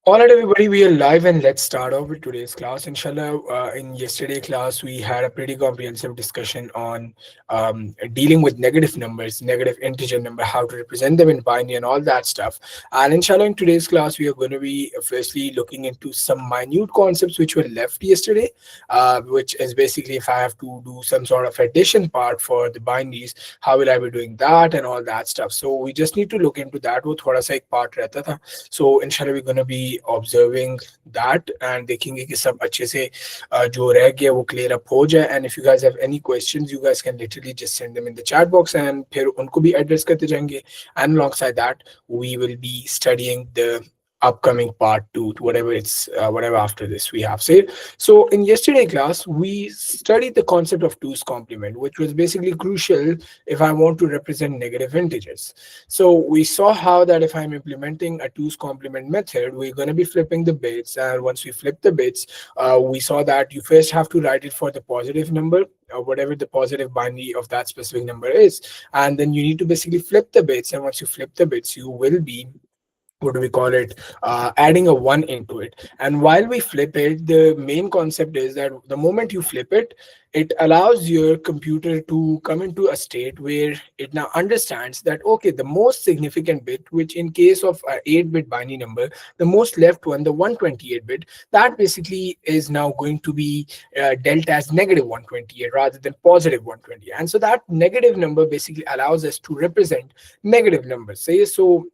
All right, everybody, we are live and let's start off with today's class. Inshallah, in yesterday class, we had a pretty comprehensive discussion on dealing with negative numbers, negative integer number, how to represent them in binary and all that stuff. And inshallah, in today's class, we are going to be firstly looking into some minute concepts which were left yesterday, which is basically if I have to do some sort of addition part for the binaries, how will I be doing that and all that stuff. So we just need to look into that. वो थोड़ा सा एक part रहता था. So inshallah we're gonna be observing that and देखेंगे कि सब अच्छे से जो रह गया वो clear up हो जाए. And if you guys have any questions, you guys can literally just send them in the chat box and फिर उनको भी address करते जाएंगे. And alongside that, we will be studying the upcoming part two, whatever it's whatever after this we have. Say so in yesterday class we studied the concept of two's complement, which was basically crucial if I want to represent negative integers. So we saw how that if I'm implementing a two's complement method, we're going to be flipping the bits. And once we flip the bits, we saw that you first have to write it for the positive number, or whatever the positive binary of that specific number is. And then you need to basically flip the bits. And once you flip the bits, you will be, what do we call it, adding a 1 into it. And while we flip it, the main concept is that the moment you flip it, it allows your computer to come into a state where it now understands that, okay, the most significant bit, which in case of a 8-bit binary number, the most left one, the 128-bit, that basically is now going to be dealt as negative 128 rather than positive 128. And so that negative number basically allows us to represent negative numbers. Say so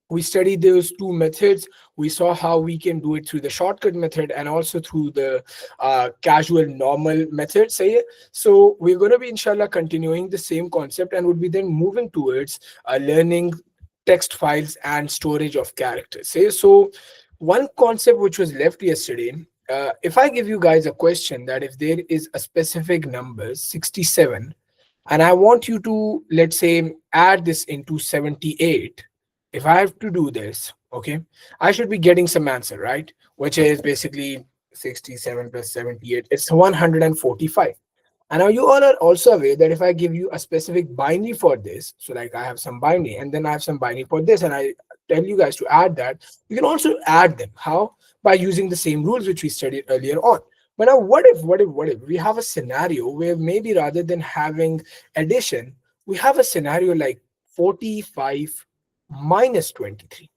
we studied those two methods. We saw how we can do it through the shortcut method and also through the casual normal method. Say so we're going to be inshallah continuing the same concept and would be then moving towards learning text files and storage of characters. Say so one concept which was left yesterday, if I give you guys a question that if there is a specific number 67 and I want you to, let's say, add this into 78, if I have to do this, okay, I should be getting some answer, right? Which is basically 67 plus 78, it's 145. And now you all are also aware that if I give you a specific binary for this, so like I have some binary and then I have some binary for this, and I tell you guys to add that, you can also add them. How? By using the same rules which we studied earlier on. But now what if we have a scenario where maybe rather than having addition, we have a scenario like 45 minus 23.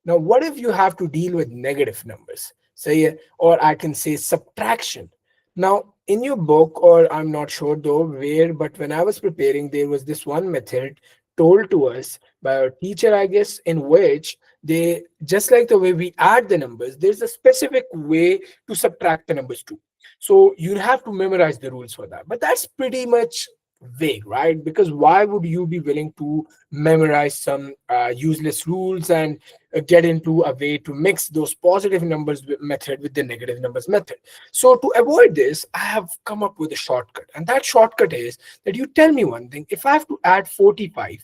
Now, what if you have to deal with negative numbers? Say, or I can say subtraction. Now, in your book, or I'm not sure though where, but when I was preparing, there was this one method told to us by our teacher, I guess, in which they, just like the way we add the numbers, there's a specific way to subtract the numbers too. So you have to memorize the rules for that. But that's pretty much vague, right? Because why would you be willing to memorize some useless rules and get into a way to mix those positive numbers method with the negative numbers method? So to avoid this, I have come up with a shortcut, and that shortcut is that you tell me one thing: if I have to add 45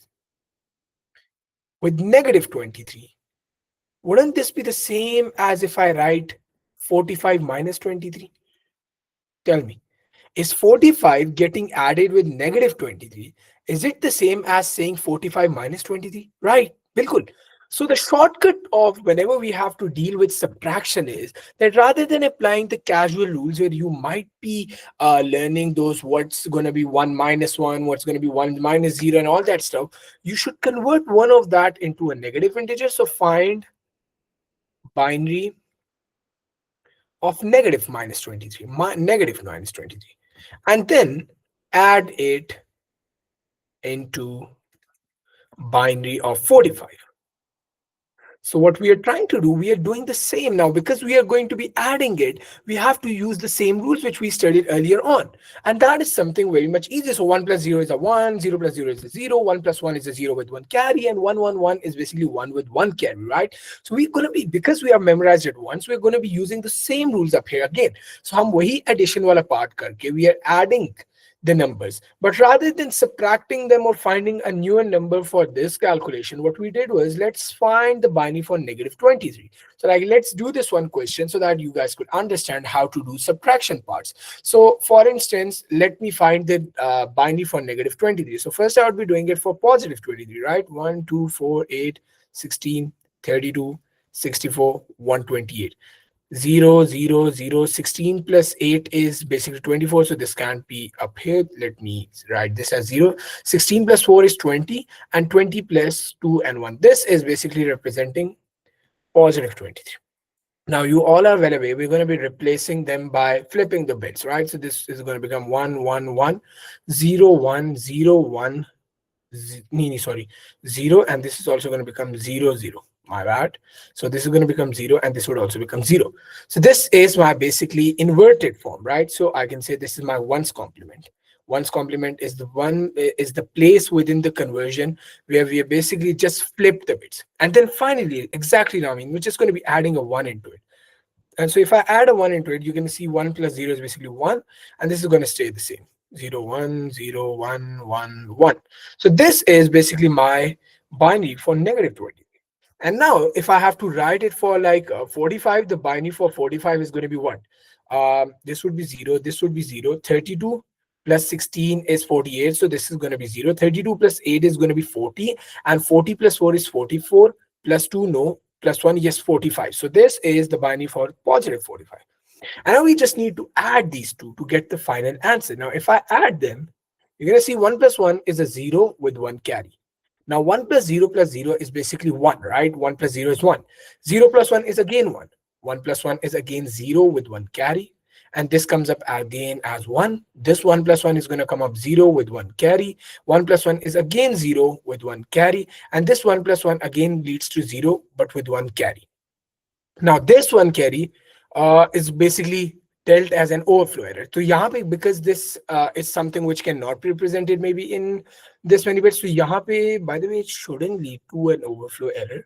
with negative 23, wouldn't this be the same as if I write 45 minus 23? Tell me. Is 45 getting added with negative 23? Is it the same as saying 45 minus 23? Right, bilkul. So the shortcut of whenever we have to deal with subtraction is that rather than applying the casual rules where you might be learning those what's going to be 1 minus 1, what's going to be 1 minus 0 and all that stuff, you should convert one of that into a negative integer. So find binary of negative minus 23, negative minus 23, and then add it into binary of 45. So what we are trying to do, we are doing the same now. Because we are going to be adding it, we have to use the same rules which we studied earlier on, and that is something very much easier. So 1 plus 0 is a 1, 0 plus 0 is a 0, 1 plus 1 is a 0 with 1 carry, and 1 1 1 is basically 1 with 1 carry, right? So we're going to be, because we have memorized it once, we're going to be using the same rules up here again. So हम वही addition वाला part करके we are adding the numbers. But rather than subtracting them or finding a newer number for this calculation, what we did was, let's find the binary for negative 23. So like, let's do this one question so that you guys could understand how to do subtraction parts. So for instance, let me find the binary for negative 23. So first I would be doing it for positive 23, right? 1, 2, 4, 8, 16, 32, 64, 128. 0, 0, 0, 16 plus 8 is basically 24, so this can't be up here. Let me write this as 0. 16 plus 4 is 20, and 20 plus 2 and 1. This is basically representing positive 23. Now you all are well aware, we're going to be replacing them by flipping the bits, right? So this is going to become 1, 1, 1, 0, 1, 0, 1, sorry, 0, and this is also going to become 0, 0. My bad. So this is going to become 0, and this would also become 0. So this is my basically inverted form, right? So I can say this is my ones complement. Ones complement is the place within the conversion where we basically just flip the bits, and then finally, exactly, I mean, we're just going to be adding a 1 into it. And so if I add a 1 into it, you can see 1 plus 0 is basically 1, and this is going to stay the same. 0, 1, 0, 1, 1, 1. So this is basically my binary for negative 20. And now if I have to write it for like 45, the binary for 45 is going to be what? This would be 0, this would be 0. 32 plus 16 is 48, so this is going to be 0. 32 plus 8 is going to be 40, and 40 plus 4 is 44, plus 2, no, plus 1, yes, 45. So this is the binary for positive 45. And now we just need to add these two to get the final answer. Now, if I add them, you're going to see 1 plus 1 is a 0 with 1 carry. Now, 1 plus 0 is basically 1, right? 1 plus 0 is 1. 0 plus 1 is again 1. 1 plus 1 is again 0 with 1 carry. And this comes up again as 1. This 1 plus 1 is going to come up 0 with 1 carry. 1 plus 1 is again 0 with 1 carry. And this 1 plus 1 again leads to 0, but with 1 carry. Now this 1 carry is basically dealt as an overflow error. So yahan pe, because this is something which cannot be represented maybe in this many bits, so yahan pe, by the way, it shouldn't lead to an overflow error.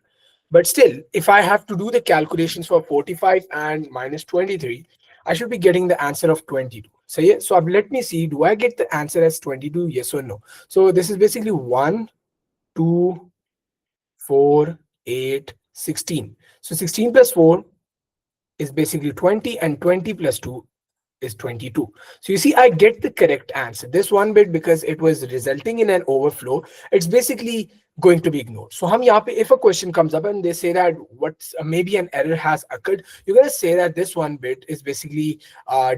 But still, if I have to do the calculations for 45 and minus 23, I should be getting the answer of 22. So yeah, so let me see, do I get the answer as 22, yes or no? So this is basically 1, 2, 4, 8, 16. So 16 plus 4 is basically 20, and 20 plus 2 is 22. So you see, I get the correct answer. This one bit, because it was resulting in an overflow, it's basically going to be ignored. So hum yahan pe, if a question comes up and they say that what's maybe an error has occurred, you're going to say that this one bit is basically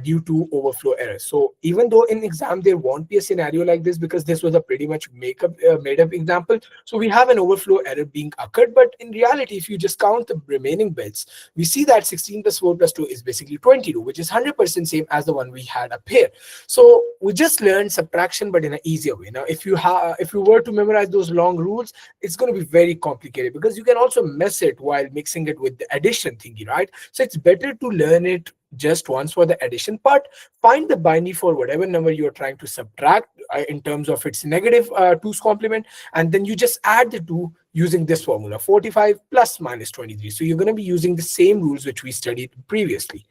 due to overflow error. So even though in exam there won't be a scenario like this, because this was a pretty much made up example, so we have an overflow error being occurred. But in reality, if you just count the remaining bits, we see that 16 plus 4 plus 2 is basically 22, which is 100% same as the one we had up here. So we just learned subtraction, but in an easier way. Now, if you were to memorize those long rules, it's going to be very complicated, because you can also mess it while mixing it with the addition thingy, right? So it's better to learn it just once for the addition part. Find the binary for whatever number you're trying to subtract in terms of its negative 2's complement, and then you just add the two using this formula, 45 plus minus 23. So you're going to be using the same rules which we studied previously.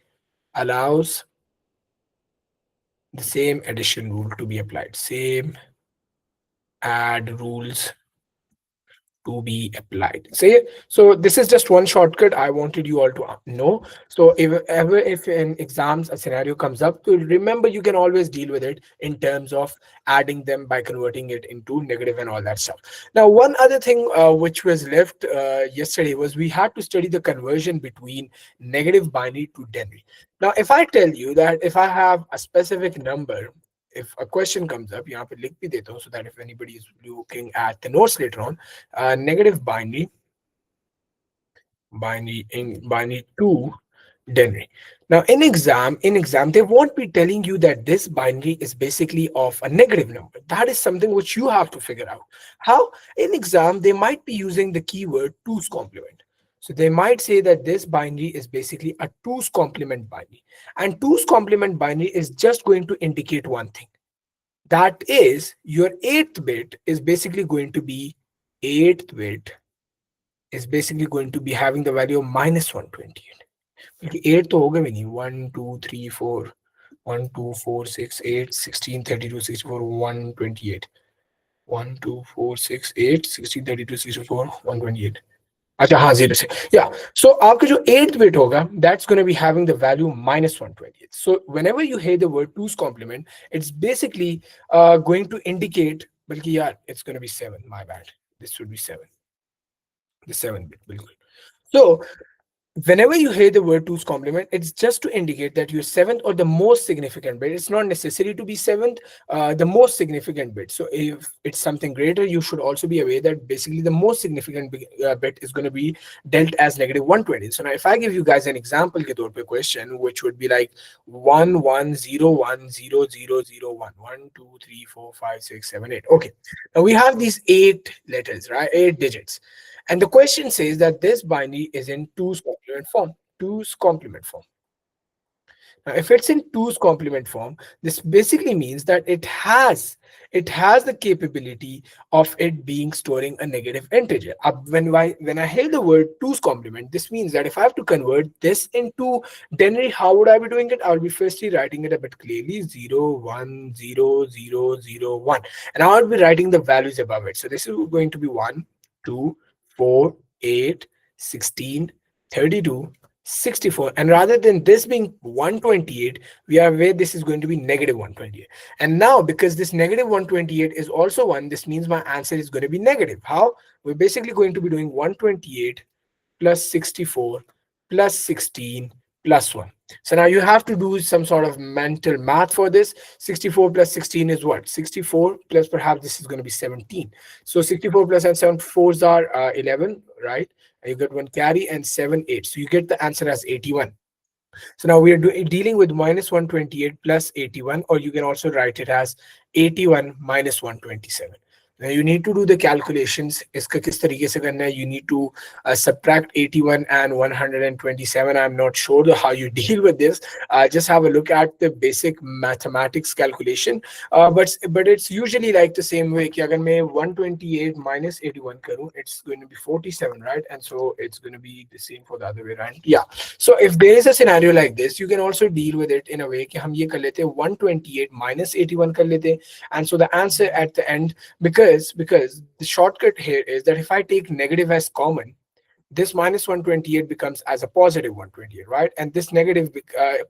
Allows the same addition rule to be applied. Same add rules to be applied. So this is just one shortcut I wanted you all to know. So if in exams a scenario comes up, to remember, you can always deal with it in terms of adding them by converting it into negative and all that stuff. Now, one other thing which was left yesterday was we had to study the conversion between negative binary to denary. Now, if I tell you that if I have a specific number, if a question comes up, यहाँ पे लिख भी देता हूँ, so that if anybody is looking at the notes later on, negative binary to denary. Now in exam, they won't be telling you that this binary is basically of a negative number. That is something which you have to figure out. How? In exam, they might be using the keyword 2's complement. So they might say that this binary is basically a 2's complement binary. And 2's complement binary is just going to indicate one thing. That is, your 8th bit is basically going to be having the value of minus 128. क्योंकि 8 तो होगा भी नहीं. 1 2 3 4 1 2 4 6 8 16 32 64 128 1 2 4 6 8 16 32 64 128. अच्छा हाँ, 0 से, yeah. So आपका जो 8th bit होगा, that's going to be having the value minus 128. So whenever you hear the word 2's complement, it's basically going to indicate, बल्कि यार, it's going to be 7. My bad. This should be 7. The 7th bit, बिल्कुल. So whenever you hear the word two's complement, it's just to indicate that your seventh or the most significant bit. It's not necessary to be seventh, the most significant bit. So if it's something greater, you should also be aware that basically the most significant bit is going to be dealt as negative 120. So now if I give you guys an example ke taur pe question, which would be like 11010001, 1 2 3 4 5 6 7 8. Okay, now we have these 8 letters, right? 8 digits. And the question says that this binary is in two's complement form. Two's complement form. Now, if it's in two's complement form, this basically means that it has the capability of it being storing a negative integer. When I hear the word two's complement, this means that if I have to convert this into denary, how would I be doing it? I will be firstly writing it a bit clearly: 0 1 0 0 0 1, and I will be writing the values above it. So this is going to be 1 2 4 8 16 32 64, and rather than this being 128, we are aware this is going to be negative 128. And now because this negative 128 is also 1, this means my answer is going to be negative. How? We're basically going to be doing 128 plus 64 plus 16 plus 1. So now you have to do some sort of mental math for this. 64 plus 16 is what? 64 plus, perhaps this is going to be 17. So 64 plus and 7 fours are 11, right? You get one carry, and 7 8. So you get the answer as 81. So now we are dealing with minus 128 plus 81, or you can also write it as 81 minus 127. Now you need to do the calculations. इसका किस तरीके से करना है? You need to subtract 81 and 127. I'm not sure how you deal with this. Just have a look at the basic mathematics calculation. But it's usually like the same way कि अगर मैं 128 minus 81 करूँ, it's going to be 47, right? And so it's going to be the same for the other way around. Yeah. So if there is a scenario like this, you can also deal with it in a way कि हम ये कर लेते हैं 128 minus 81 कर लेते हैं, and so the answer at the end, because the shortcut here is that if I take negative as common, this minus 128 becomes as a positive 128, right? And this negative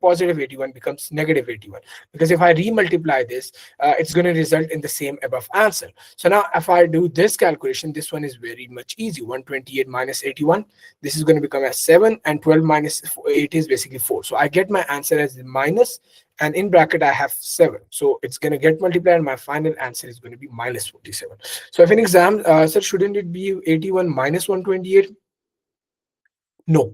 positive 81 becomes negative 81, because if I remultiply this, it's going to result in the same above answer. So now if I do this calculation, this one is very much easy. 128 minus 81, this is going to become as 7, and 12 minus 8 is basically 4. So I get my answer as minus, and in bracket I have 7. So it's going to get multiplied, and my final answer is going to be minus 47. So if an exam, sir, shouldn't it be 81 minus 128? No.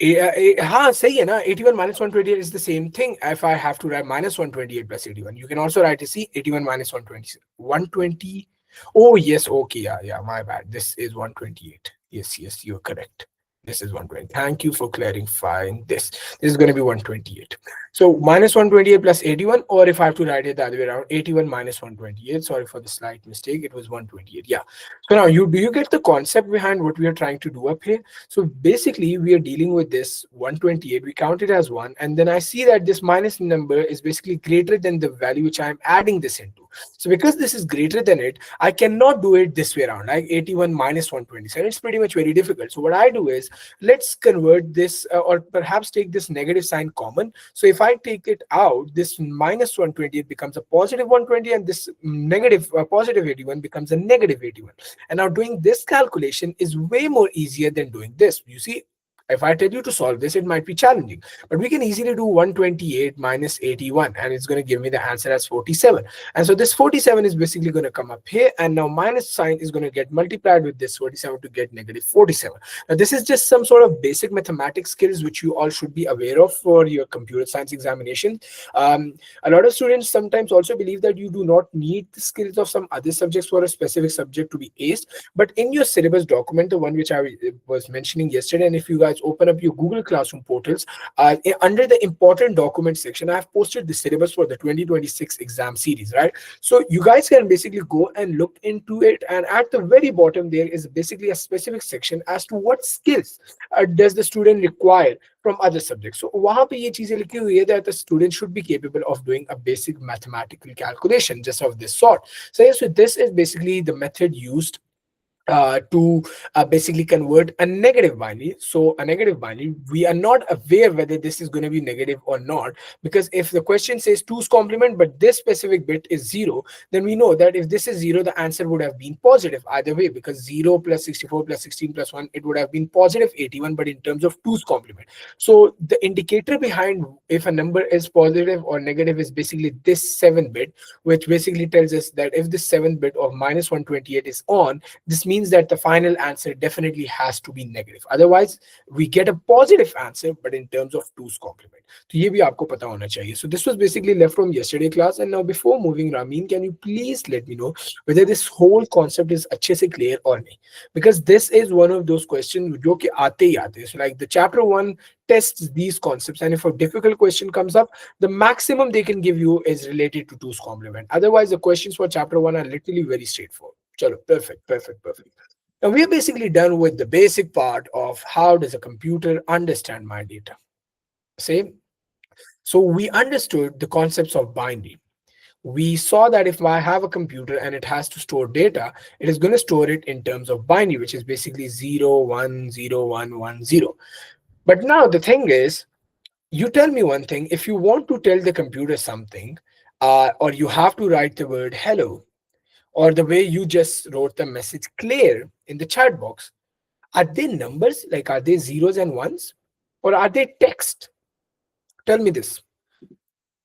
हाँ सही है ना, 81 minus 128 is the same thing. If I have to write minus 128 plus 81, you can also write, see, 81 minus 120. 120. Oh yes, okay, yeah, my bad. This is 128. Yes, you're correct. This is 120. Thank you for clarifying this. This is going to be 128. So minus 128 plus 81, or if I have to write it the other way around, 81 minus 128. Sorry for the slight mistake. It was 128. Yeah. So now do you get the concept behind what we are trying to do up here? So basically we are dealing with this 128. We count it as 1, and then I see that this minus number is basically greater than the value which I'm adding this into. So because this is greater than it, I cannot do it this way around, like 81 minus 127. It's pretty much very difficult. So what I do is, let's convert this, or perhaps take this negative sign common. So if I take it out, this minus 120 becomes a positive 120, and this negative positive 81 becomes a negative 81. And now doing this calculation is way more easier than doing this. You see, if I tell you to solve this, it might be challenging, but we can easily do 128 minus 81, and it's going to give me the answer as 47. And so this 47 is basically going to come up here, and now minus sign is going to get multiplied with this 47 to get negative 47. Now this is just some sort of basic mathematics skills which you all should be aware of for your computer science examination. A lot of students sometimes also believe that you do not need the skills of some other subjects for a specific subject to be aced, but in your syllabus document, the one which I was mentioning yesterday, and if you guys open up your Google Classroom portals, under the important document section, I have posted the syllabus for the 2026 exam series, right? So you guys can basically go and look into it, and at the very bottom there is basically a specific section as to what skills does the student require from other subjects. So वहाँ पे ये चीजें लिखी हुई है that the student should be capable of doing a basic mathematical calculation just of this sort. So yes, so this is basically the method used to basically convert a negative binary. So a negative binary, we are not aware whether this is going to be negative or not, because if the question says 2's complement but this specific bit is 0, then we know that if this is 0, the answer would have been positive either way, because 0 plus 64 plus 16 plus 1, it would have been positive 81, but in terms of 2's complement. So the indicator behind if a number is positive or negative is basically this 7 bit, which basically tells us that if this 7th bit of minus 128 is on, this means that the final answer definitely has to be negative. Otherwise, we get a positive answer, but in terms of 2's complement. So ये भी आपको पता होना चाहिए. So this was basically left from yesterday class. And now before moving, Ramin, can you please let me know whether this whole concept is अच्छे से clear or नहीं? Because this is one of those questions जो कि आते ही आते हैं. So like the chapter 1 tests these concepts, and if a difficult question comes up, the maximum they can give you is related to 2's complement. Otherwise, the questions for chapter 1 are literally very straightforward. Chalo, perfect, perfect, perfect. Now we are basically done with the basic part of how does a computer understand my data. Same. So we understood the concepts of binary. We saw that if I have a computer and it has to store data, it is going to store it in terms of binary, which is basically 0, 1, 0, 1, 1, 0. But now the thing is, you tell me one thing, if you want to tell the computer something, or you have to write the word hello, or the way you just wrote the message clear in the chat box, are they numbers? Like, are they zeros and ones? Or are they text? Tell me this.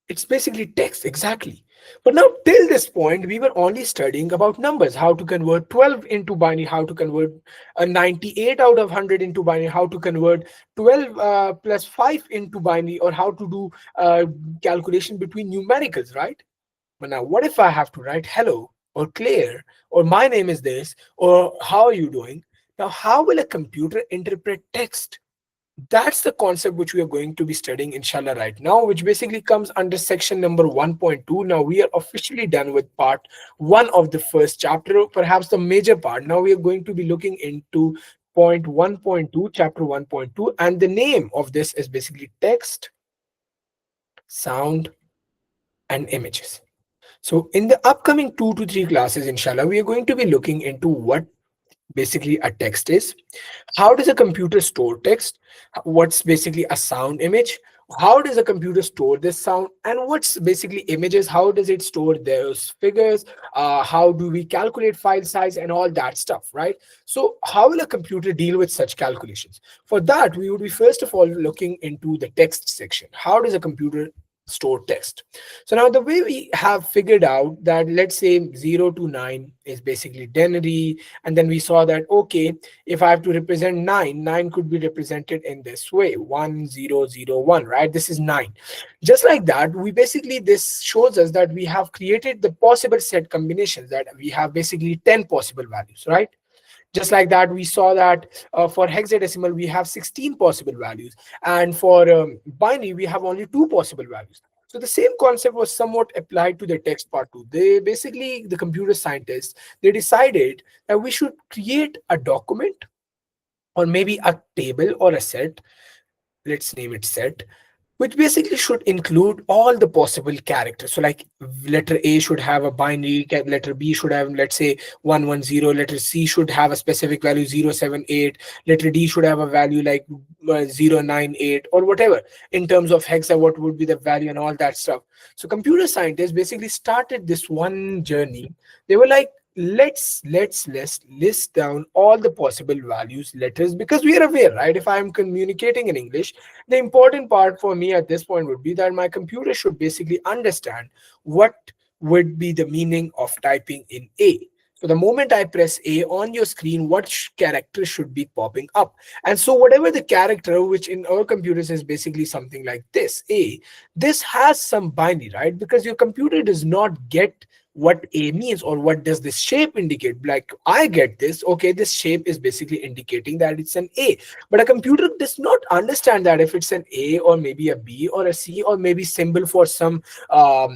It's basically text, exactly. But now, till this point, we were only studying about numbers, how to convert 12 into binary, how to convert a 98 out of 100 into binary, how to convert 12 plus 5 into binary, or how to do calculation between numericals, right? But now, what if I have to write hello or Claire or my name is this or how are you doing? Now, how will a computer interpret text? That's the concept which we are going to be studying, inshallah, right now, which basically comes under section number 1.2. Now, we are officially done with part 1 of the first chapter, perhaps the major part. Now, we are going to be looking into point 1.2, chapter 1.2, and the name of this is basically text, sound, and images. So in the upcoming 2 to 3 classes, inshallah, we are going to be looking into what basically a text is. How does a computer store text? What's basically a sound image? How does a computer store this sound? And what's basically images? How does it store those figures? How do we calculate file size and all that stuff, right? So how will a computer deal with such calculations? For that, we would be first of all looking into the text section. How does a computer store text? So now the way we have figured out that, let's say 0 to 9 is basically denary, and then we saw that, okay, if I have to represent 9, 9 could be represented in this way, 1 0 0 1, right? This is 9. Just like that, we basically, this shows us that we have created the possible set combinations, that we have basically 10 possible values, right? Just like that, we saw that for hexadecimal, we have 16 possible values. And for binary, we have only 2 possible values. So the same concept was somewhat applied to the text part too. They basically, the computer scientists, they decided that we should create a document or maybe a table or a set. Let's name it set, which basically should include all the possible characters. So like letter A should have a binary, letter B should have, let's say 110, letter C should have a specific value 078, letter D should have a value like 098 or whatever, in terms of hexa, what would be the value and all that stuff. So computer scientists basically started this one journey. They were like, let's list down all the possible values, letters, because we are aware, right? If I'm communicating in English, the important part for me at this point would be that my computer should basically understand what would be the meaning of typing in A. So the moment I press A on your screen, what character should be popping up? And so whatever the character, which in our computers is basically something like this, A, this has some binary, right? Because your computer does not get what A means, or what does this shape indicate. Like, I get this, okay, this shape is basically indicating that it's an A, but a computer does not understand that if it's an A or maybe a B or a C or maybe symbol for some uh,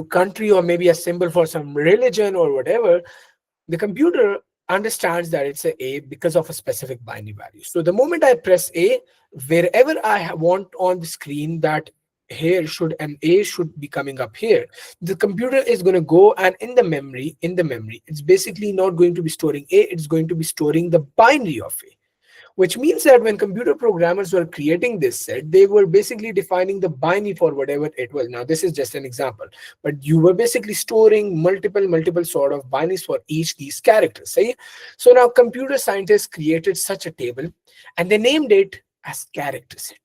country, or maybe a symbol for some religion or whatever. The computer understands that it's a because of a specific binary value. So the moment I press A, wherever I want on the screen that here should an A should be coming up here. The computer is going to go, and in the memory, it's basically not going to be storing A, it's going to be storing the binary of A, which means that when computer programmers were creating this set, they were basically defining the binary for whatever it was. Now, this is just an example, but you were basically storing multiple sort of binaries for each these characters. See? So now computer scientists created such a table, and they named it as character set.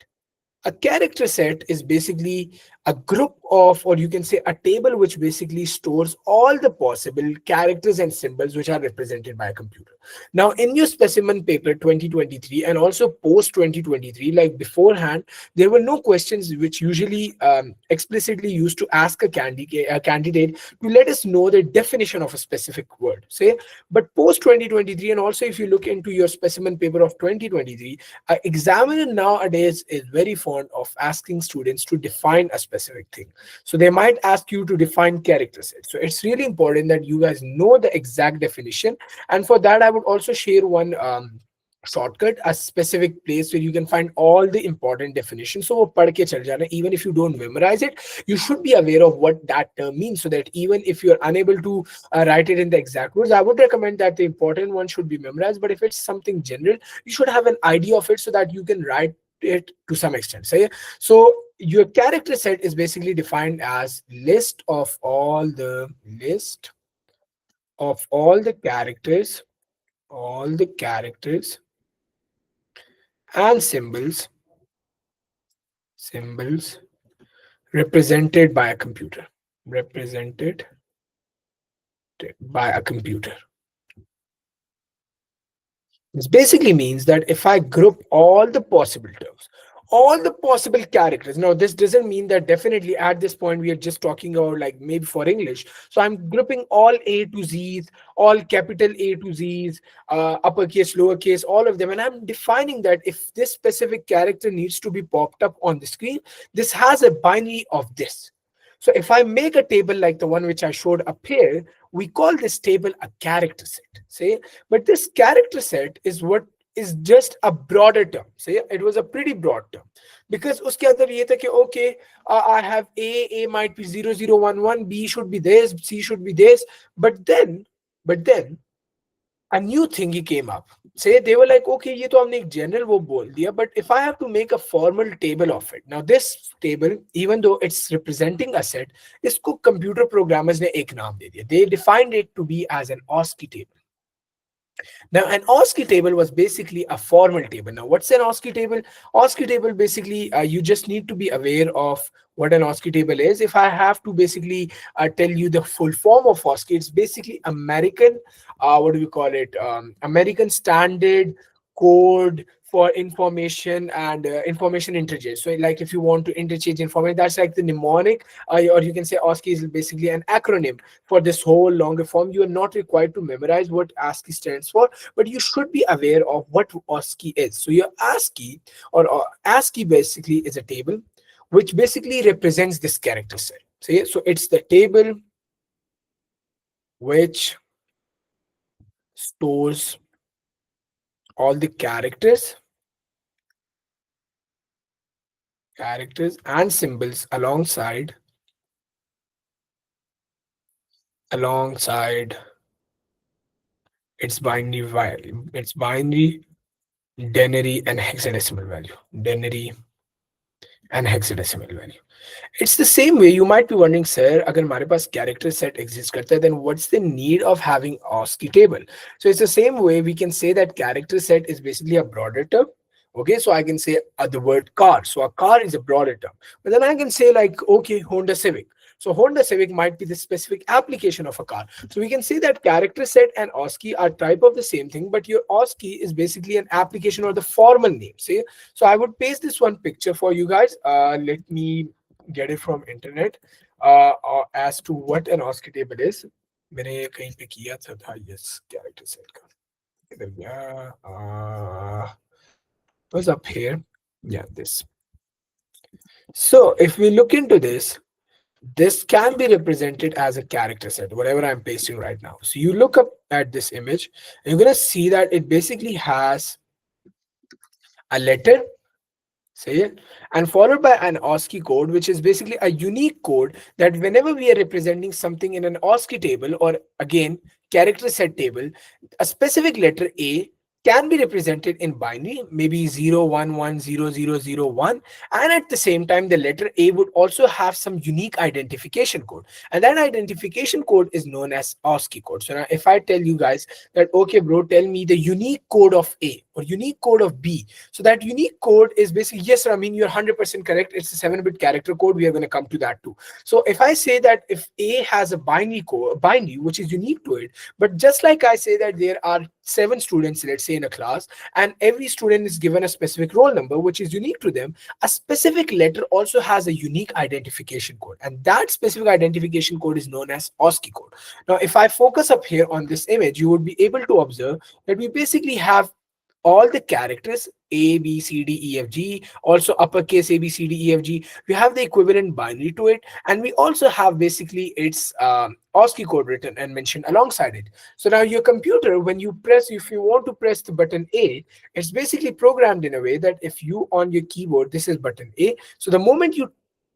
A character set is basically a group of, or you can say a table, which basically stores all the possible characters and symbols which are represented by a computer. Now, in your specimen paper 2023 and also post 2023, like beforehand, there were no questions which usually explicitly used to ask a candidate to let us know the definition of a specific word. Say, but post 2023, and also if you look into your specimen paper of 2023, an examiner nowadays is very fond of asking students to define a specific thing. So they might ask you to define character set. So it's really important that you guys know the exact definition. And for that, I would also share one shortcut, a specific place where you can find all the important definitions. So वो पढ़ के चल जाना, even if you don't memorize it, you should be aware of what that term means, so that even if you're unable to write it in the exact words, I would recommend that the important one should be memorized. But if it's something general, you should have an idea of it so that you can write it to some extent. So your character set is basically defined as list of all the characters and symbols represented by a computer. Represented by a computer. This basically means that if I group all the possible terms, all the possible characters. Now, this doesn't mean that definitely at this point we are just talking about like maybe for English. So I'm grouping all A to Z's, all capital A to Z's, uppercase, lowercase, all of them. And I'm defining that if this specific character needs to be popped up on the screen, this has a binary of this. So if I make a table like the one which I showed up here, we call this table a character set. Say, but this character set is what is just a broader term. Say, it was a pretty broad term because uske andar ye tha ki okay, I have A might be 0011, B should be this, C should be this, but then a new thingy came up. Say, they were like, okay, ये तो हमने एक general वो बोल दिया, but if I have to make a formal table of it, now this table, even though it's representing a set, इसको computer programmers ने एक नाम दे दिया. They defined it to be as an ASCII table. Now, an ASCII table was basically a formal table. Now, what's an ASCII table? ASCII table basically, you just need to be aware of what an ASCII table is. If I have to basically tell you the full form of ASCII, it's basically American, what do we call it? American Standard Code for information and information interchange. So like if you want to interchange information, that's like the mnemonic, or you can say ASCII is basically an acronym for this whole longer form. You are not required to memorize what ASCII stands for, but you should be aware of what ASCII is. So your ASCII or ASCII basically is a table which basically represents this character set. So it's the table which stores all the characters and symbols alongside its binary value, its binary, denary, and hexadecimal value. Denary and hexadecimal value. It's the same way. You might be wondering, sir, अगर हमारे पास character set exists करता है, then what's the need of having ASCII table? So it's the same way we can say that character set is basically a broader term. Okay, so I can say the word car. So a car is a broader term. But then I can say like, okay, Honda Civic. So Honda Civic might be the specific application of a car. So we can say that character set and ASCII are type of the same thing, but your ASCII is basically an application or the formal name. See, so I would paste this one picture for you guys. Let me get it from internet as to what an ASCII table is. मैंने कहीं पे किया था yes character set का इधर गया was up here. Yeah, this. So if we look into this, this can be represented as a character set, whatever I'm pasting right now. So you look up at this image, and you're going to see that it basically has a letter, Say it. And followed by an ASCII code, which is basically a unique code that whenever we are representing something in an ASCII table or again character set table, a specific letter A can be represented in binary, maybe 0 1 1 0 0 0 1, and at the same time, the letter A would also have some unique identification code, and that identification code is known as ASCII code. So now, if I tell you guys that, okay, bro, tell me the unique code of A or unique code of B, so that unique code is basically, yes, I mean, you're 100% correct. It's a 7-bit character code. We are going to come to that too. So if I say that if A has a binary code, binary, which is unique to it, but just like I say that there are 7 students, let's say in a class, and every student is given a specific roll number, which is unique to them, a specific letter also has a unique identification code. And that specific identification code is known as ASCII code. Now, if I focus up here on this image, you would be able to observe that we basically have all the characters A, B, C, D, E, F, G, also uppercase A, B, C, D, E, F, G. We have the equivalent binary to it, and we also have basically its ASCII code written and mentioned alongside it. So now your computer, when you press, if you want to press the button A, it's basically programmed in a way that if you on your keyboard, this is button A. So the moment you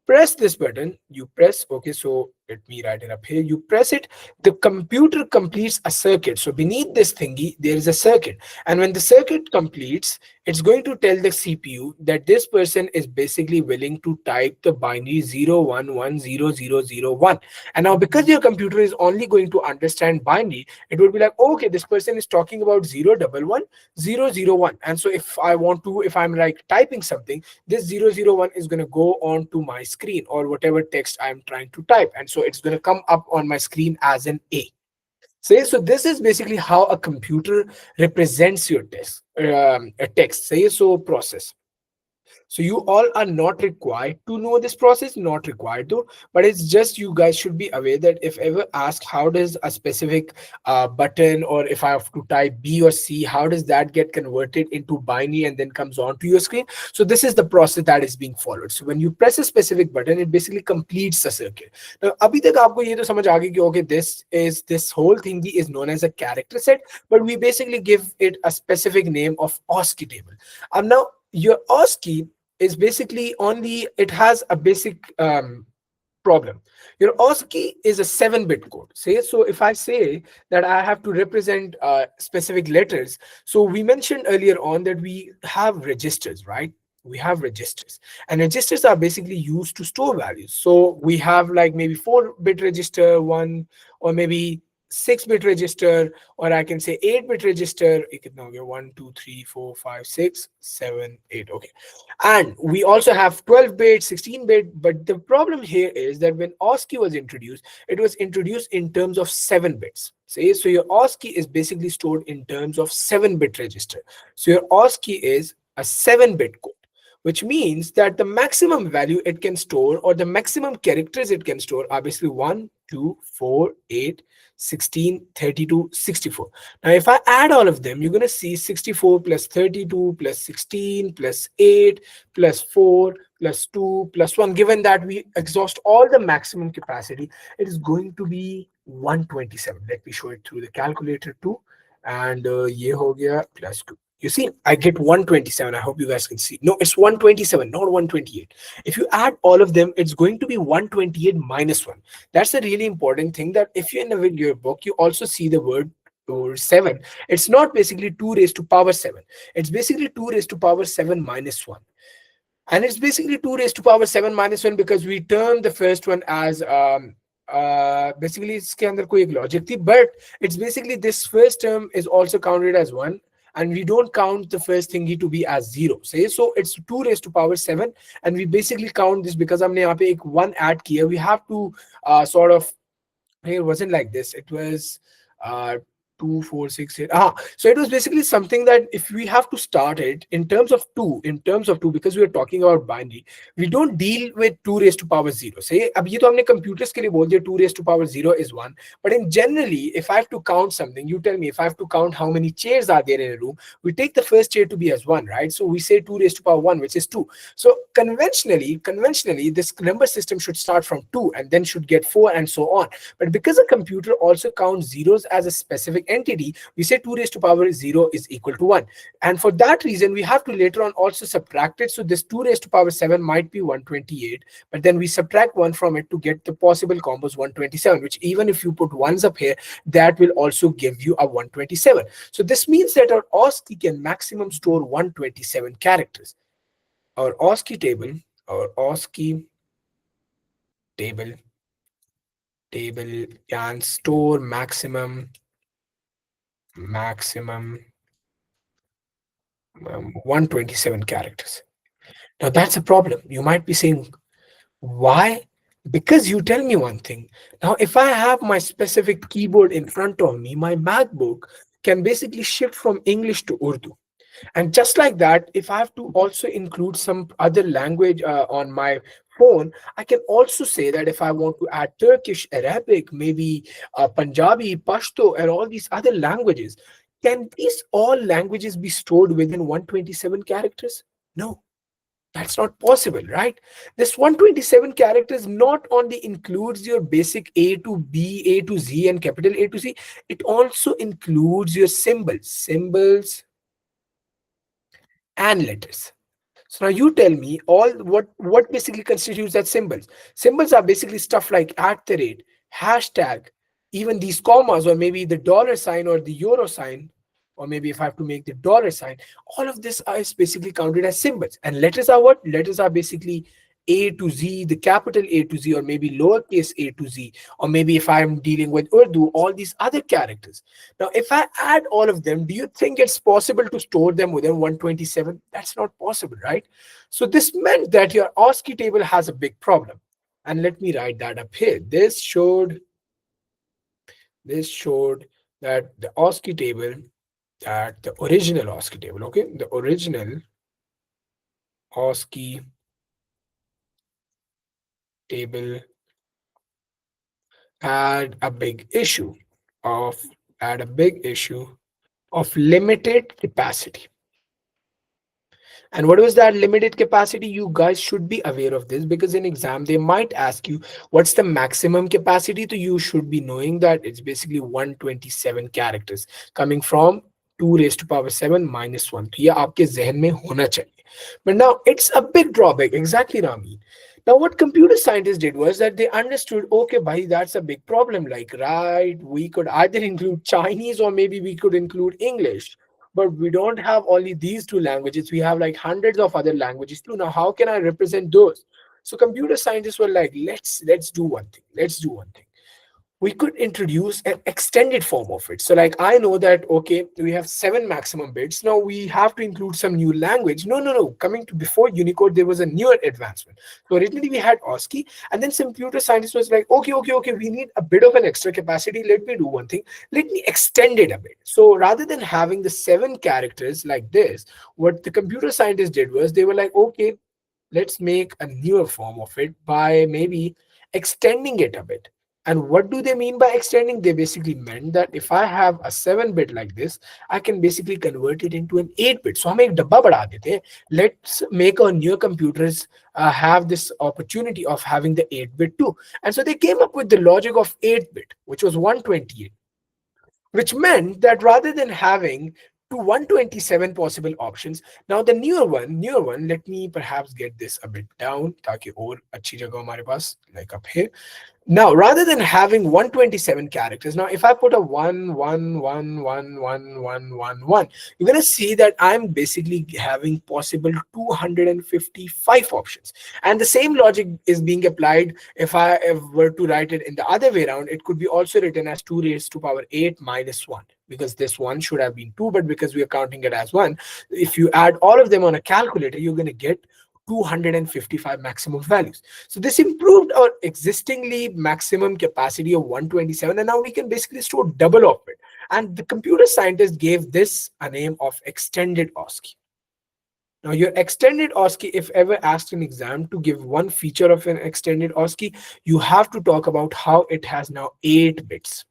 press this button, you press, okay, so let me write it up here. You press it, the computer completes a circuit. So beneath this thingy, there is a circuit. And when the circuit completes, it's going to tell the CPU that this person is basically willing to type the binary 0 1 1 0 0 0 1. And now because your computer is only going to understand binary, it will be like, okay, this person is talking about 0 1 1 0 0 1. And so if I want to, if I'm like typing something, this 0 0 1 is going to go on to my screen or whatever text I'm trying to type. And so it's going to come up on my screen as an A. So this is basically how a computer represents your text, a text. So process. So you all are not required to know this process, not required to, but it's just you guys should be aware that if ever asked how does a specific button, or if I have to type B or C, how does that get converted into binary and then comes onto your screen? So this is the process that is being followed. So when you press a specific button, it basically completes the circuit. Now, abhi tak aapko ye to samajh aa gayi ki okay, this whole thingy is known as a character set, but we basically give it a specific name of ASCII table. Now your ASCII is basically only, it has a basic problem. Your ASCII is a 7-bit code. So if I say that I have to represent specific letters, so we mentioned earlier on that we have registers, right? We have registers, and registers are basically used to store values. So we have like maybe 4-bit register, one, or maybe 6-bit register, or I can say 8-bit register. It can now get 1 2 3 4 5 6 7 8. Okay, and we also have 12-bit, 16-bit. But the problem here is that when ASCII was introduced, it was introduced in terms of 7 bits. So your ASCII is basically stored in terms of 7-bit register. So your ASCII is a 7-bit code, which means that the maximum value it can store, or the maximum characters it can store, are basically 1 2 4 8 16 32 64. Now if I add all of them, you're going to see 64 plus 32 plus 16 plus 8 plus 4 plus 2 plus 1. Given that we exhaust all the maximum capacity, it is going to be 127. Let me show it through the calculator too. And ye ho gaya plus 2. You see, I get 127. I hope you guys can see. No, it's 127, not 128. If you add all of them, it's going to be 128 minus 1. That's a really important thing, that if you're in your book, you also see the word or 7. It's not basically 2 raised to power 7. It's basically 2 raised to power 7 minus 1. And it's basically 2 raised to power 7 minus 1 because we term the first one as basically इसके अंदर कोई एक logic थी, but it's basically this first term is also counted as 1, and we don't count the first thingy to be as 0. So it's 2 raised to power 7, and we basically count this because हमने यहाँ पे एक 1 add किया. We have to sort of, it wasn't like this. It was 2 4 6 8. So it was basically something that if we have to start it in terms of 2, because we are talking about binary, we don't deal with 2 raised to power 0. Say अब ये तो हमने computers के लिए बोल दिया 2 raised to power 0 is 1, but in generally if I have to count something, you tell me if I have to count how many chairs are there in a room, we take the first chair to be as 1, right? So we say 2 raised to power 1, which is 2. So conventionally this number system should start from 2 and then should get 4 and so on. But because a computer also counts zeros as a specific entity, we say 2 raised to power 0 is equal to 1. And for that reason, we have to later on also subtract it. So this 2 raised to power 7 might be 128, but then we subtract 1 from it to get the possible combos 127, which even if you put ones up here, that will also give you a 127. So this means that our OSCI can maximum store 127 characters. Our OSCI table, our OSCI table can store maximum 127 characters. Now that's a problem. You might be saying, why? Because you tell me one thing. Now, if I have my specific keyboard in front of me, my MacBook can basically shift from English to Urdu. And just like that, if I have to also include some other language on my phone, I can also say that if I want to add Turkish, Arabic, maybe Punjabi, Pashto, and all these other languages, can these all languages be stored within 127 characters? No, that's not possible, right? This 127 characters not only includes your basic A to B, A to Z, and capital A to Z, it also includes your symbols and letters. So now you tell me all what basically constitutes that symbols. Symbols are basically stuff like at the rate, hashtag, even these commas, or maybe the dollar sign or the euro sign, or maybe if I have to make the dollar sign, all of this is basically counted as symbols. And letters are what? Letters are basically A to Z, the capital A to Z, or maybe lowercase a to Z, or maybe if I'm dealing with Urdu, all these other characters. Now, if I add all of them, do you think it's possible to store them within 127? That's not possible, right? So this meant that your OSCI table has a big problem. And let me write that up here. This showed that the OSCI table, that the original OSCI table, okay, the original OSCI table had a big issue of had a big issue of limited capacity. And what was that limited capacity? You guys should be aware of this, because in exam they might ask you what's the maximum capacity. So you should be knowing that it's basically 127 characters coming from 2 raised to power 7 minus 1. तो ये आपके जहन में होना चाहिए. But now it's a big drawback. Exactly, Rami. Now, what computer scientists did was that they understood, okay, bhai, that's a big problem. Like, right, we could either include Chinese or maybe we could include English, but we don't have only these two languages. We have like hundreds of other languages too. Now, how can I represent those? So computer scientists were like, let's do one thing. Let's do one thing. We could introduce an extended form of it. So like I know that, okay, we have 7 maximum bits. Now we have to include some new language. No. Coming to before Unicode, there was a newer advancement. So originally we had OSCI, and then some computer scientists was like, okay, we need a bit of an extra capacity. Let me do one thing. Let me extend it a bit. So rather than having the 7 characters like this, what the computer scientists did was they were like, okay, let's make a newer form of it by maybe extending it a bit. And what do they mean by extending? They basically meant that if I have a 7-bit like this, I can basically convert it into an 8-bit. So हम एक डब्बा बढ़ा देते हैं. Let's make our newer computers have this opportunity of having the 8-bit too. And so they came up with the logic of 8-bit, which was 128, which meant that rather than having to 127 possible options, now the newer one, let me perhaps get this a bit down ताकि और अच्छी जगह हमारे पास like up here. Now, rather than having 127 characters, now if I put a 1, 1, 1, 1, 1, 1, 1, 1, you're going to see that I'm basically having possible 255 options. And the same logic is being applied if I were to write it in the other way around. It could be also written as 2 raised to power 8 minus 1, because this one should have been 2, but because we are counting it as 1, if you add all of them on a calculator, you're going to get 255 maximum values. So this improved our existingly maximum capacity of 127, and now we can basically store double of it. And the computer scientists gave this a name of extended OSCI. Now your extended OSCI, if ever asked in exam to give one feature of an extended OSCI, you have to talk about how it has now 8 bits.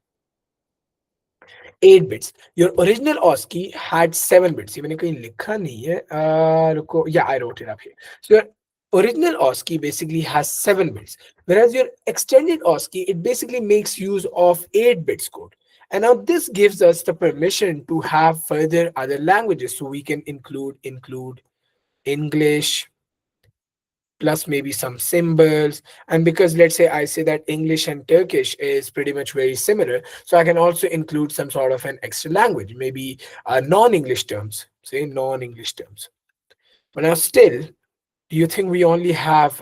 8 bits. Your original OSCI had 7 bits. मैंने कहीं लिखा नहीं है. रुको. Yeah, I wrote it up here. So your original OSCI basically has 7 bits, whereas your extended OSCI, it basically makes use of 8 bits code. And now this gives us the permission to have further other languages. So we can include English plus maybe some symbols. And because let's say I say that English and Turkish is pretty much very similar, so I can also include some sort of an extra language, maybe non-English terms, say non-English terms. But now still, do you think we only have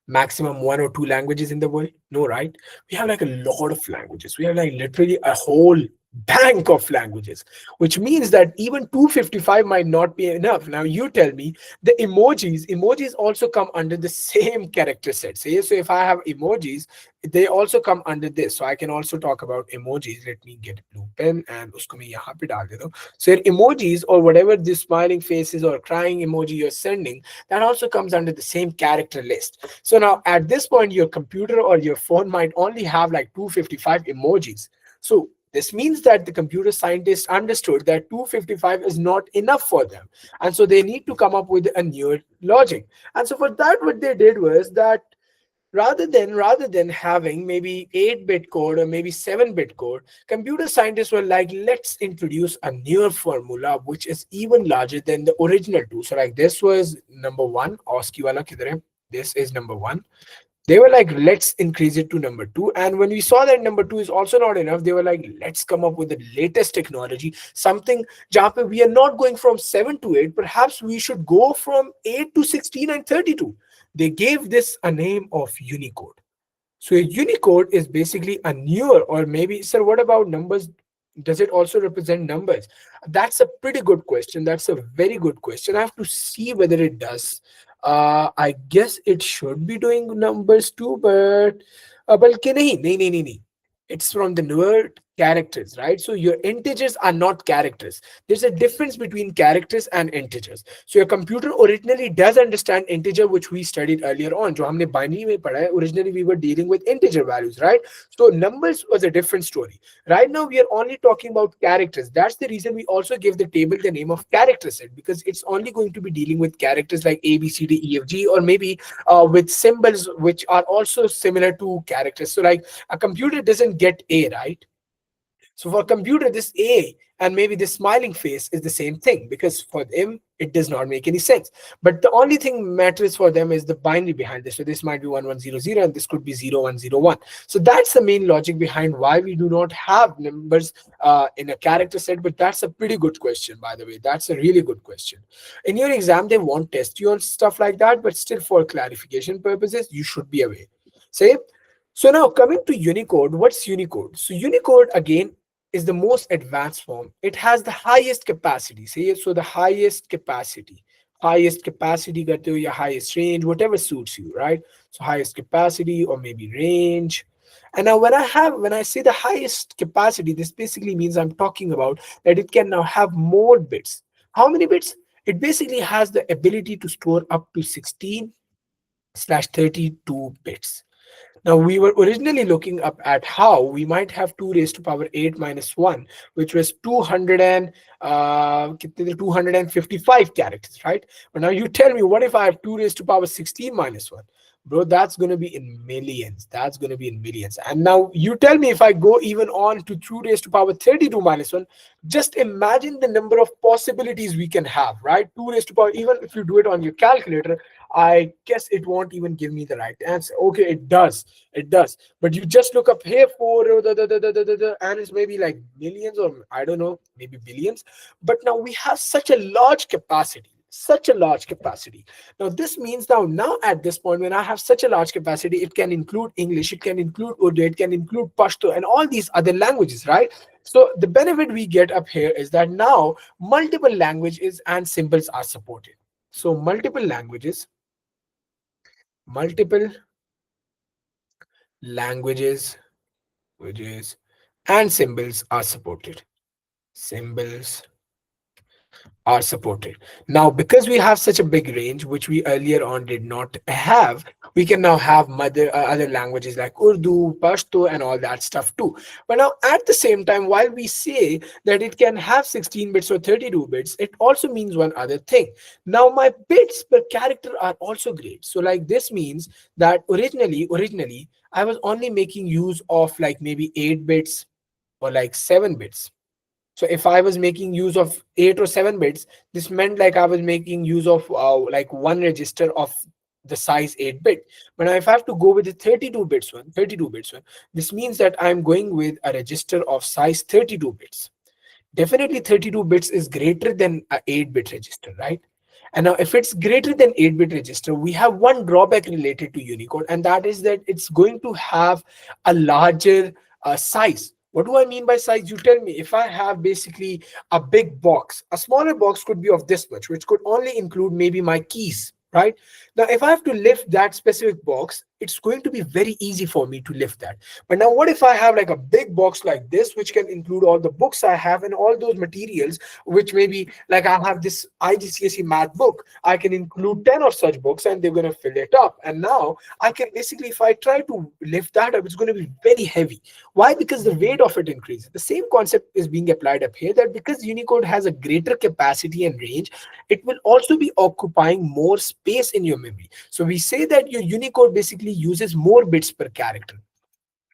maximum one or two languages in the world? No, right? We have like a lot of languages. We have like literally a whole bank of languages, which means that even 255 might not be enough. Now you tell me, the emojis also come under the same character set. So if I have emojis, they also come under this. So I can also talk about emojis. Let me get a blue pen and usko main yahan pe dal deta hu. So your emojis, or whatever the smiling faces or crying emoji you're sending, that also comes under the same character list. So now at this point, your computer or your phone might only have like 255 emojis. So this means that the computer scientists understood that 255 is not enough for them. And so they need to come up with a newer logic. And so for that, what they did was that rather than having maybe 8-bit code or maybe 7-bit code, computer scientists were like, let's introduce a newer formula which is even larger than the original two. So like this was number one. Oski wala kidhar hai? This is number one. They were like, let's increase it to number two. And when we saw that number two is also not enough, they were like, let's come up with the latest technology, something jahan pe we are not going from 7 to 8, perhaps we should go from 8 to 16 and 32. They gave this a name of Unicode. So a Unicode is basically a newer, or maybe, sir, what about numbers? Does it also represent numbers? That's a pretty good question. That's a very good question. I have to see whether it does. I guess it should be doing numbers too, but balki nahi. It's from the newer characters, right? So your integers are not characters. There's a difference between characters and integers. So your computer originally does understand integer, which we studied earlier on. जो हमने binary में पढ़ा है, originally we were dealing with integer values, right? So numbers was a different story. Right now we are only talking about characters. That's the reason we also give the table the name of character set, because it's only going to be dealing with characters like A, B, C, D, E, F, G, or maybe with symbols which are also similar to characters. So like a computer doesn't get A, right? So for a computer, this A and maybe this smiling face is the same thing, because for them, it does not make any sense. But the only thing matters for them is the binary behind this. So this might be 1100 and this could be 0101. So that's the main logic behind why we do not have numbers in a character set. But that's a pretty good question, by the way. That's a really good question. In your exam, they won't test you on stuff like that, but still for clarification purposes, you should be aware. Say, so now coming to Unicode, what's Unicode? So Unicode again is the most advanced form. It has the highest capacity. See, so the highest capacity karte ho ya highest range, whatever suits you, right? So highest capacity or maybe range. And now when I say the highest capacity, this basically means I'm talking about that it can now have more bits. How many bits? It basically has the ability to store up to 16/32 bits. Now, we were originally looking up at how we might have 2 raised to power 8 minus 1, which was 255 characters, right? But now you tell me, what if I have 2 raised to power 16 minus 1? Bro, that's going to be in millions. That's going to be in millions. And now you tell me, if I go even on to 2 raised to power 32 minus 1, just imagine the number of possibilities we can have, right? 2 raised to power, even if you do it on your calculator, I guess it won't even give me the right answer. Okay, it does. It does. But you just look up here for and it's maybe like millions, or I don't know, maybe billions. But now we have such a large capacity. Such a large capacity. Now this means now at this point, when I have such a large capacity, it can include English, it can include Urdu, it can include Pashto and all these other languages, right? So the benefit we get up here is that now multiple languages and symbols are supported. So multiple languages, languages and symbols are supported. Symbols are supported. Now, because we have such a big range, which we earlier on did not have, we can now have other languages like Urdu, Pashto, and all that stuff too. But now, at the same time, while we say that it can have 16 bits or 32 bits, it also means one other thing. Now, my bits per character are also great. So, like this means that originally, I was only making use of like maybe 8 bits, or like 7 bits. So if I was making use of 8 or 7 bits, this meant like I was making use of like one register of the size 8 bit. But now if I have to go with the 32 bits one, this means that I'm going with a register of size 32 bits. Definitely 32 bits is greater than a 8-bit register, right? And now if it's greater than 8-bit register, we have one drawback related to Unicode, and that is that it's going to have a larger size. What do I mean by size? You tell me. If I have basically a big box, a smaller box could be of this much, which could only include maybe my keys, right? Now if I have to lift that specific box, it's going to be very easy for me to lift that. But now what if I have like a big box like this, which can include all the books I have and all those materials, which maybe like I have this IGCSE math book, I can include 10 of such books and they're going to fill it up. And now I can basically, if I try to lift that up, it's going to be very heavy. Why? Because the weight of it increases. The same concept is being applied up here, that because Unicode has a greater capacity and range, it will also be occupying more space in your memory. So we say that your Unicode basically uses more bits per character.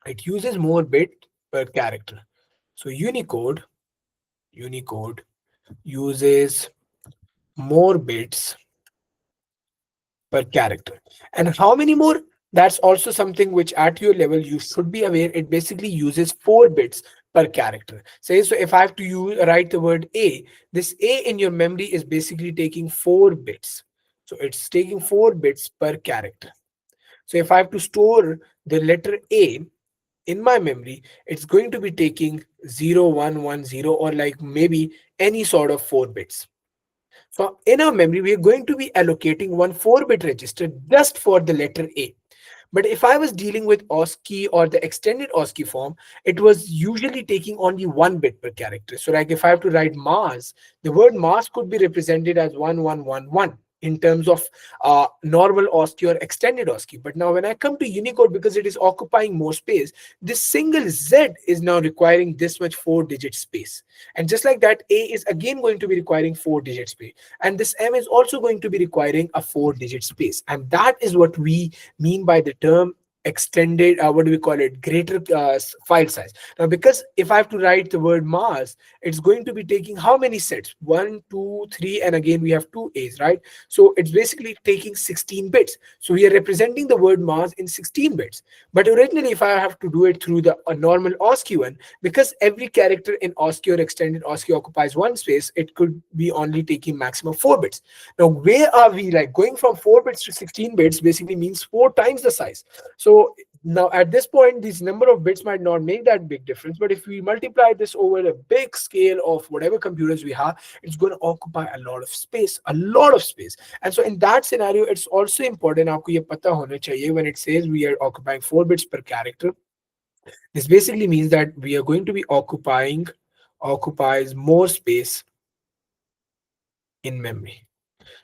It uses more bit per character. So Unicode uses more bits per character. And how many more? That's also something which at your level you should be aware. It basically uses 4 bits per character. Say, so if I have to write the word A, this A in your memory is basically taking 4 bits. So it's taking 4 bits per character. So if I have to store the letter A in my memory, it's going to be taking 0110 or like maybe any sort of 4 bits. So in our memory, we are going to be allocating one 4-bit register just for the letter A. But if I was dealing with OSCI or the extended OSCI form, it was usually taking only 1 bit per character. So like if I have to write Mars, the word Mars could be represented as 1111 in terms of normal OSCI or extended OSCI. But now when I come to Unicode, because it is occupying more space, this single Z is now requiring this much 4-digit space. And just like that, A is again going to be requiring 4-digit space. And this M is also going to be requiring a 4-digit space. And that is what we mean by the term extended, what do we call it, greater file size. Now because if I have to write the word Mars, it's going to be taking how many sets? 1, 2, 3, and again we have 2 A's, right? So it's basically taking 16 bits. So we are representing the word Mars in 16 bits. But originally if I have to do it through the normal OSCI one, because every character in OSCI or extended OSCI occupies 1 space, it could be only taking maximum 4 bits. Now where are we? Like going from 4 bits to 16 bits basically means 4 times the size. So now at this point, this number of bits might not make that big difference, but if we multiply this over a big scale of whatever computers we have, it's going to occupy a lot of space, a lot of space. And so in that scenario, it's also important aapko ye pata hona chahiye when it says we are occupying 4 bits per character. This basically means that we are going to be occupies more space in memory.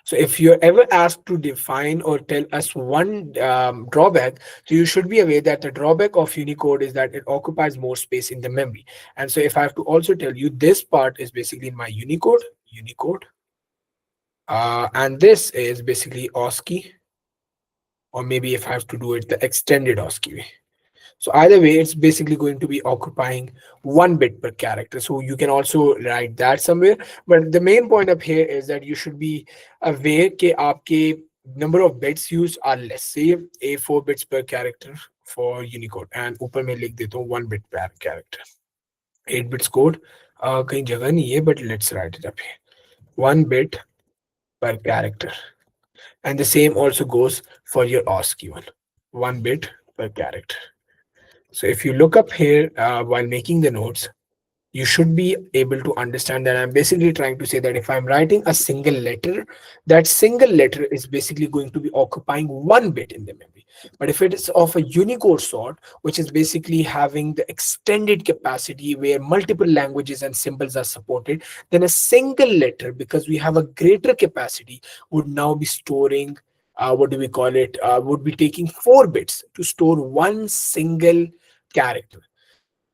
So if you're ever asked to define or tell us one drawback, so you should be aware that the drawback of Unicode is that it occupies more space in the memory. And so if I have to also tell you, this part is basically my Unicode, and this is basically OSCI, or maybe if I have to do it the extended OSCI way. So either way, it's basically going to be occupying 1 bit per character. So you can also write that somewhere. But the main point up here is that you should be aware that आपके number of bits used are less. Say a 4 bits per character for Unicode, and ऊपर मैं लिख देता हूँ 1 bit per character. 8 bits code कहीं जगह नहीं है, but let's write it up here. 1 bit per character. And the same also goes for your OSCI one. 1 bit per character. So if you look up here while making the notes, you should be able to understand that I'm basically trying to say that if I'm writing a single letter, that single letter is basically going to be occupying 1 bit in the memory. But if it is of a Unicode sort, which is basically having the extended capacity where multiple languages and symbols are supported, then a single letter, because we have a greater capacity, would now be storing, what do we call it, would be taking 4 bits to store one single character.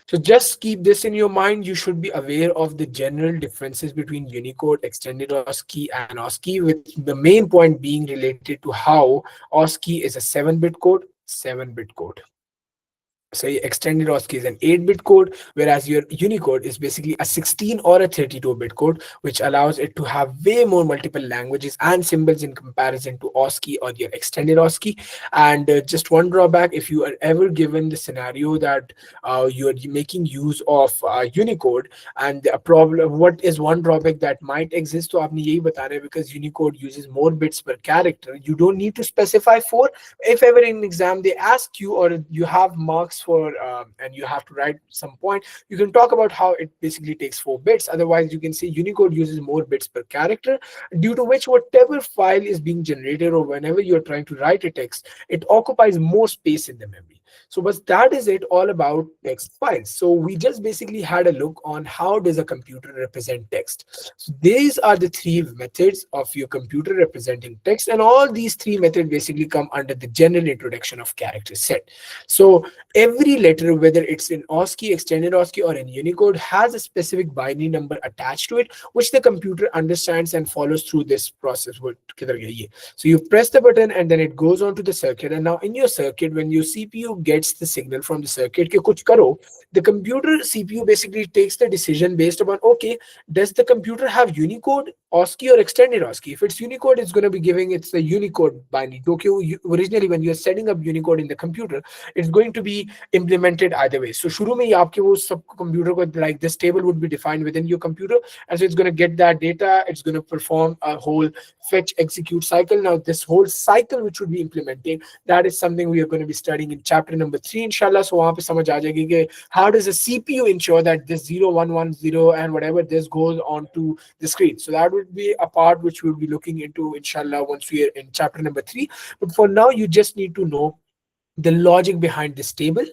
So just keep this in your mind. You should be aware of the general differences between Unicode, extended OSCI, and OSCI, with the main point being related to how OSCI is a 7-bit code, 7-bit code. So your extended OSCI is an 8-bit code, whereas your Unicode is basically a 16 or a 32-bit code, which allows it to have way more multiple languages and symbols in comparison to OSCI or your extended OSCI. And just one drawback, if you are ever given the scenario that you are making use of Unicode, and a problem, what is one drawback that might exist? तो आपने यही बता रहे हैं, because Unicode uses more bits per character. You don't need to specify 4. If ever in exam they ask you, or you have marks for and you have to write some point, you can talk about how it basically takes 4 bits. Otherwise you can say Unicode uses more bits per character, due to which whatever file is being generated or whenever you're trying to write a text, it occupies more space in the memory. So but that is it all about text files. So we just basically had a look on how does a computer represent text. So these are the 3 methods of your computer representing text, and all these 3 methods basically come under the general introduction of character set. So every letter, whether it's in OSCI, extended OSCI, or in Unicode, has a specific binary number attached to it, which the computer understands and follows through this process. So you press the button and then it goes on to the circuit. And now in your circuit, when your CPU gets the signal from the circuit, कि कुछ करो, the computer CPU basically takes the decision based upon, okay, does the computer have Unicode, OSCI, or extended OSCI? If it's Unicode, it's going to be giving it's the Unicode binary. Originally, when you're setting up Unicode in the computer, it's going to be implemented either way. So शुरू में ही आपके वो सब computer को, like this table would be defined within your computer, and so it's going to get that data. It's going to perform a whole fetch execute cycle. Now this whole cycle which would be implementing, that is something we are going to be studying in chapter number 3 inshallah. So वहाँ पे समझ आ जाएगी कि how does a CPU ensure that this 0110 and whatever this goes on to the screen. So that would be a part which we'll be looking into inshallah once we are in chapter number 3. But for now you just need to know the logic behind this table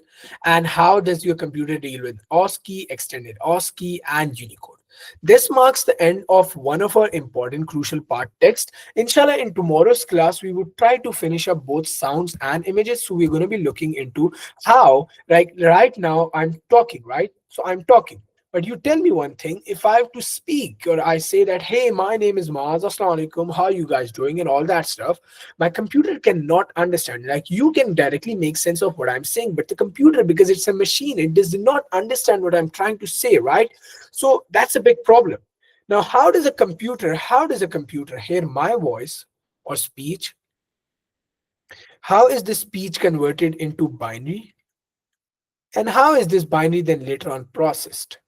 and how does your computer deal with OSCI, extended OSCI, and Unicode. This marks the end of one of our important crucial part, text. Inshallah, in tomorrow's class, we would try to finish up both sounds and images. So we're going to be looking into how, like right now, I'm talking, right? So I'm talking. But you tell me one thing, if I have to speak or I say that, hey, my name is Maaz, Assalamu alaikum, how are you guys doing, and all that stuff, my computer cannot understand. Like you can directly make sense of what I'm saying, but the computer, because it's a machine, it does not understand what I'm trying to say, right? So that's a big problem. Now, how does a computer hear my voice or speech? How is the speech converted into binary? And how is this binary then later on processed?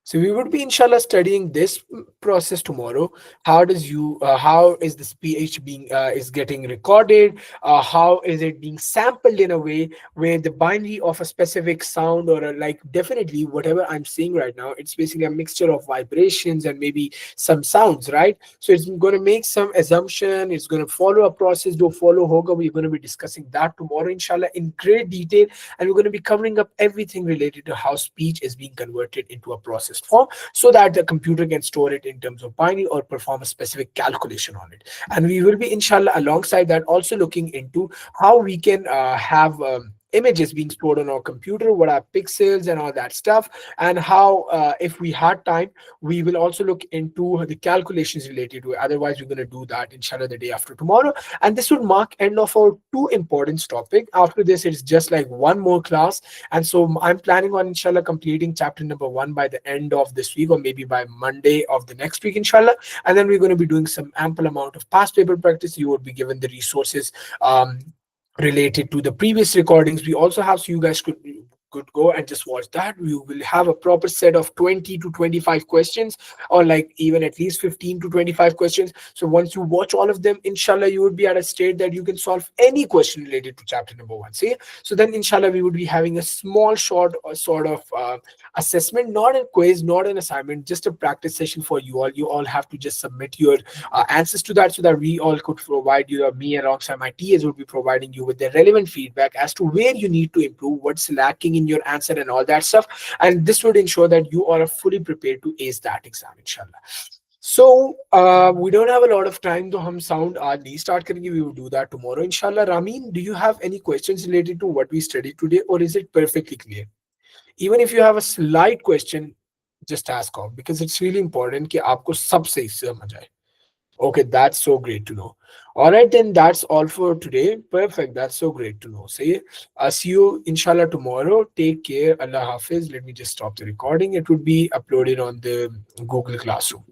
So we would be inshallah studying this process tomorrow. How is the speech being is getting recorded? How is it being sampled in a way where the binary of a specific sound or like definitely whatever I'm saying right now, it's basically a mixture of vibrations and maybe some sounds, right? So it's going to make some assumption. It's going to follow a process. Do follow hoga. We're going to be discussing that tomorrow inshallah in great detail, and we're going to be covering up everything related to how speech is being converted into a processed form so that the computer can store it in terms of binary or perform a specific calculation on it. And we will be inshallah alongside that also looking into how we can have images being stored on our computer, what are pixels and all that stuff, and how if we had time we will also look into the calculations related to it. Otherwise we're going to do that inshallah the day after tomorrow, and this would mark end of our 2 important topic. After this it's just like one more class, and so I'm planning on inshallah completing chapter number 1 by the end of this week or maybe by Monday of the next week inshallah. And then we're going to be doing some ample amount of past paper practice. You would be given the resources related to the previous recordings. We also have, so you guys could go and just watch that. We will have a proper set of 20 to 25 questions, or like even at least 15 to 25 questions. So once you watch all of them, inshallah you would be at a state that you can solve any question related to chapter number 1. See, so then inshallah we would be having a small short sort of assessment, not a quiz, not an assignment, just a practice session for you all. You all have to just submit your answers to that so that we all could provide you, or me alongside my TAs would be providing you with the relevant feedback as to where you need to improve, what's lacking in your answer and all that stuff. And this would ensure that you are fully prepared to ace that exam inshallah. So we don't have a lot of time, तो हम sound आज नहीं start करेंगे. We will do that tomorrow inshallah. Ramin, do you have any questions related to what we studied today, or is it perfectly clear? Even if you have a slight question, just ask off, because it's really important कि आपको सब सही समझ आए. Okay, that's so great to know. All right, then that's all for today. Perfect. That's so great to know. See you inshallah tomorrow. Take care. Allah Hafiz. Let me just stop the recording. It would be uploaded on the Google Classroom.